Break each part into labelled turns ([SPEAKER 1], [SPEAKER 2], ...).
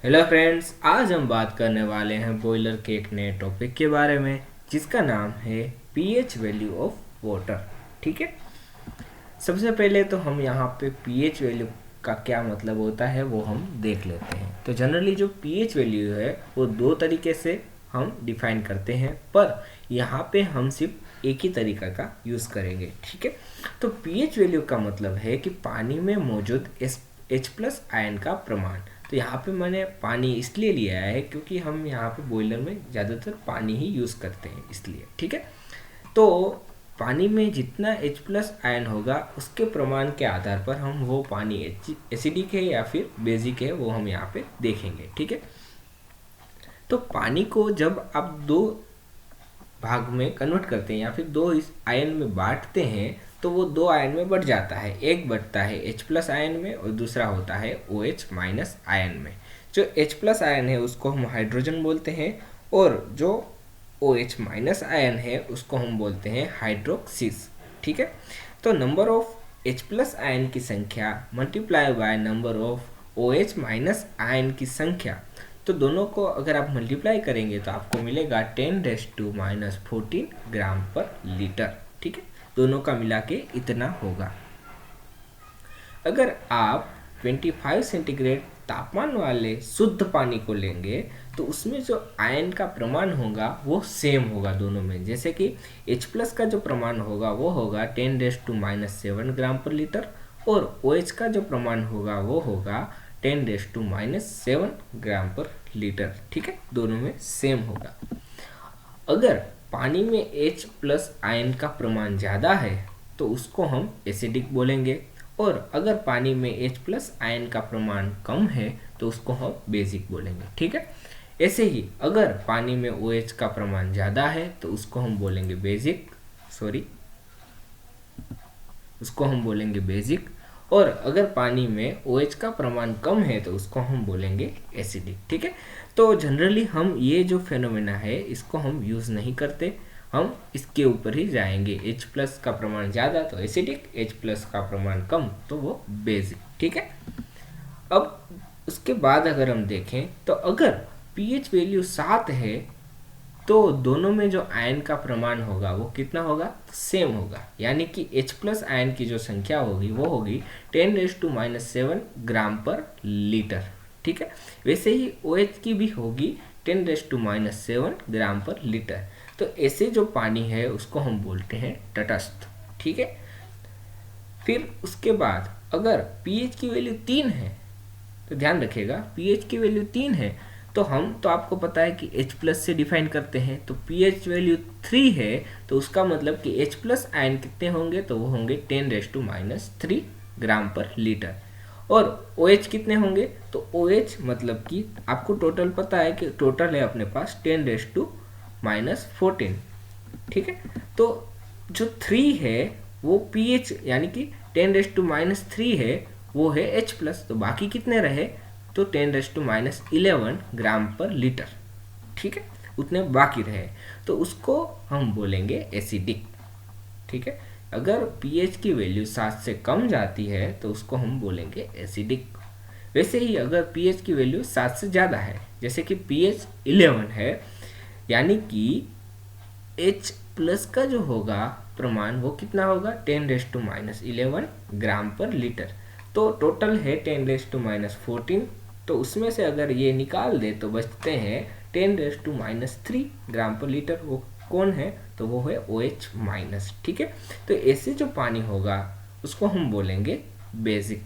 [SPEAKER 1] Hello friends, आज हम बात करने वाले हैं बॉयलर के एक नए टॉपिक के बारे में जिसका नाम है पीएच वैल्यू ऑफ वाटर। ठीक है, सबसे पहले तो हम यहाँ पे पीएच वैल्यू का क्या मतलब होता है वो हम देख लेते हैं। तो जनरली जो पीएच वैल्यू है वो दो तरीके से हम डिफाइन करते हैं, पर यहाँ पे हम सिर्फ एक ही तरीका का यूज़ करेंगे। ठीक है, तो पीएच वैल्यू का मतलब है कि पानी में मौजूद H+ आयन का प्रमाण। तो यहाँ पे मैंने पानी इसलिए लिया है क्योंकि हम यहाँ पे बॉयलर में ज़्यादातर पानी ही यूज़ करते हैं, इसलिए। ठीक है, तो पानी में जितना H+ आयन होगा उसके प्रमाण के आधार पर हम वो पानी एसिडिक है या फिर बेसिक है वो हम यहाँ पे देखेंगे। ठीक है, तो पानी को जब आप दो भाग में कन्वर्ट करते हैं या फिर दो इस आयन में बांटते हैं तो वो दो आयन में बढ़ जाता है। एक बढ़ता है H+ आयन में और दूसरा होता है OH- आयन में। जो H+ आयन है उसको हम हाइड्रोजन बोलते हैं और जो OH- आयन है उसको हम बोलते हैं हाइड्रोक्सिस। ठीक है, तो नंबर ऑफ H+ आयन की संख्या multiply by number of OH- ion की संख्या, तो दोनों को अगर आप मल्टीप्लाई करेंगे तो आपको मिलेगा 10⁻⁻14 ग्राम पर लीटर। ठीक है, दोनों का मिला के इतना होगा। अगर आप 25 सेंटीग्रेड तापमान वाले शुद्ध पानी को लेंगे तो उसमें जो आयन का प्रमाण होगा वो सेम होगा दोनों में। जैसे कि H+ का जो प्रमाण होगा वो होगा 10⁻⁷ ग्राम पर लीटर और OH का जो प्रमाण होगा वो होगा 10⁻⁷ ग्राम पर लीटर। ठीक है, दोनों में सेम होगा। अगर पानी में H+ आयन का प्रमाण ज़्यादा है तो उसको हम एसिडिक बोलेंगे और अगर पानी में H+ आयन का प्रमाण कम है तो उसको हम बेसिक बोलेंगे। ठीक है, ऐसे ही अगर पानी में OH का प्रमाण ज़्यादा है तो उसको हम बोलेंगे बेसिक और अगर पानी में OH का प्रमाण कम है तो उसको हम बोलेंगे एसिडिक। ठीक है, तो जनरली हम ये जो फेनोमेना है इसको हम यूज़ नहीं करते, हम इसके ऊपर ही जाएंगे। H+ का प्रमाण ज़्यादा तो एसिडिक, H+ का प्रमाण कम तो वो बेसिक। ठीक है, अब उसके बाद अगर हम देखें तो अगर पीएच वैल्यू 7 है तो दोनों में जो आयन का प्रमाण होगा वो कितना होगा, सेम होगा। यानी कि H+ आयन की जो संख्या होगी वो होगी 10⁻⁷ ग्राम पर लीटर। ठीक है, वैसे ही OH की भी होगी 10⁻⁷ ग्राम पर लीटर। तो ऐसे जो पानी है उसको हम बोलते हैं तटस्थ। ठीक है, फिर उसके बाद अगर पीएच की वैल्यू 3 है तो ध्यान रखिएगा, पीएच की वैल्यू 3 है तो हम तो आपको पता है कि H+ से डिफाइन करते हैं। तो पीएच वैल्यू 3 है तो उसका मतलब कि H+ आयन कितने होंगे, तो वो होंगे 10⁻³ ग्राम पर लीटर। और OH कितने होंगे, तो OH मतलब कि आपको टोटल पता है कि टोटल है अपने पास 10⁻14। ठीक है, तो जो 3 है वो पीएच यानी कि 10⁻³ है वो है H+, तो बाकी कितने रहे, तो 10⁻11 ग्राम पर लीटर। ठीक है, उतने बाकी रहे तो उसको हम बोलेंगे एसिडिक। ठीक है, अगर पीएच की वैल्यू 7 से कम जाती है तो उसको हम बोलेंगे एसिडिक। वैसे ही अगर पीएच की वैल्यू 7 से ज़्यादा है, जैसे कि पीएच 11 है, यानी कि H+ का जो होगा प्रमाण वो कितना होगा, 10⁻11 ग्राम पर लीटर। तो टोटल है 10⁻14, तो उसमें से अगर ये निकाल दे तो बचते हैं 10⁻³ ग्राम पर लीटर। वो कौन है, तो वो है OH-। ठीक है, तो ऐसे जो पानी होगा उसको हम बोलेंगे बेसिक।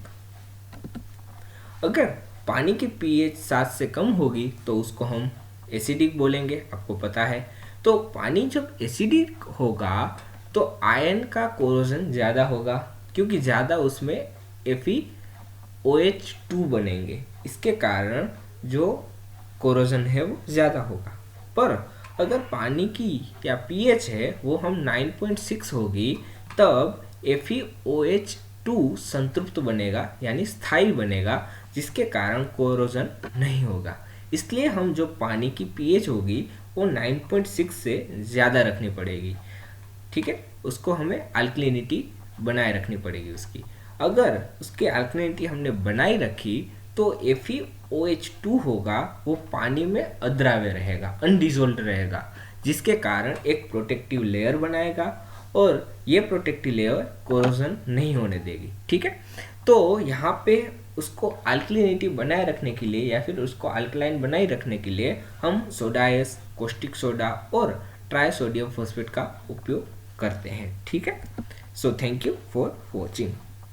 [SPEAKER 1] अगर पानी की पीएच 7 से कम होगी तो उसको हम एसिडिक बोलेंगे, आपको पता है। तो पानी जब एसिडिक होगा तो आयन का कोरोजन ज़्यादा होगा क्योंकि ज़्यादा उसमें FeOH2 बनेंगे, इसके कारण जो कोरोजन है वो ज़्यादा होगा। पर अगर पानी की क्या पीएच है वो हम 9.6 होगी तब FeOH2 संतृप्त बनेगा यानी स्थायी बनेगा, जिसके कारण कोरोजन नहीं होगा। इसलिए हम जो पानी की पीएच होगी वो 9.6 से ज़्यादा रखनी पड़ेगी। ठीक है, उसको हमें अल्कलिनिटी बनाए रखनी पड़ेगी उसकी। अगर उसकी अल्कलिनिटी हमने बनाई रखी तो FeOH2 होगा वो पानी में अद्राव्य रहेगा, अनडिजोल्व रहेगा, जिसके कारण एक प्रोटेक्टिव लेयर बनाएगा और ये प्रोटेक्टिव लेयर कोरोजन नहीं होने देगी। ठीक है, तो यहाँ पे उसको अल्कलिनिटी बनाए रखने के लिए या फिर उसको अल्कलाइन बनाए रखने के लिए हम सोडा एस, कोस्टिक सोडा और ट्राइसोडियम फॉस्फेट का उपयोग करते हैं। ठीक है, so thank you for watching.